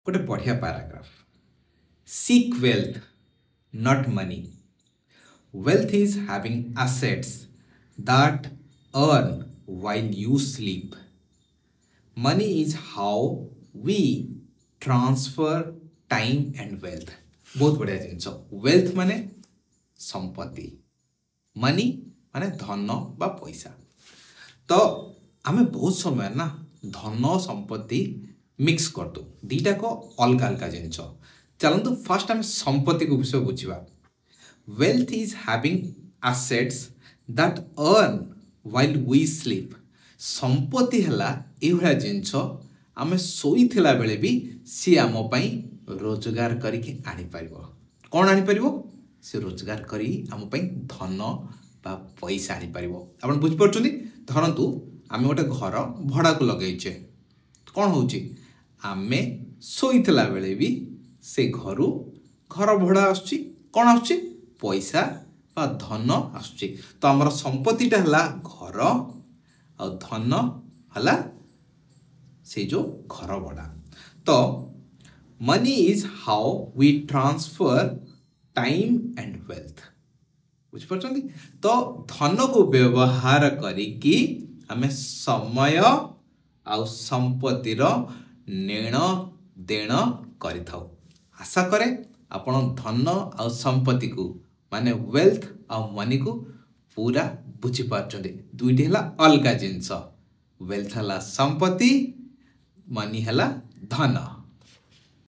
गोटे बढ़िया paragraph seek wealth not money wealth is having assets that earn while you sleep money is how we transfer time and wealth बहुत बढ़िया जिनस wealth माने संपत्ति money माने धन बा पैसा तो आमे बहुत समय ना धन संपत्ति मिक्स कर दो दीटा को अलग अलग जिनस चलतु फास्ट आम संपत्ति को विषय बुझा wealth is having assets that earn while we sleep संपत्ति हला एभला जिनस आमे सोईथिला बेले भी सी आम पई रोजगार करिके आनी परिबो कोन आनी परिबो से रोजगार करी आम पई धन बा पैसा आनी परिबो आपण बुझ परछुनी धरंतु आमे गोटे घर भड़ा को लगैछे कोन होउची आमे सोईथिला बेले भी से घर भड़ा आछी कोन आछी पैसा बा धन आछी तो हमर संपत्तिटा हला घर आ धन हला से जो घर भड़ा तो money is how we transfer time and wealth बुझ परछंती तो धन को व्यवहार करिकी हमें समय आ संपत्ति रो नेण देण करिथाउ आशा करे आपण धन आ संपत्ति को माने वेल्थ आ मनी को पूरा बुझी पारछंती दुईटी हला अलगा जिंस वेल्थ हला संपत्ति मनी हला धन।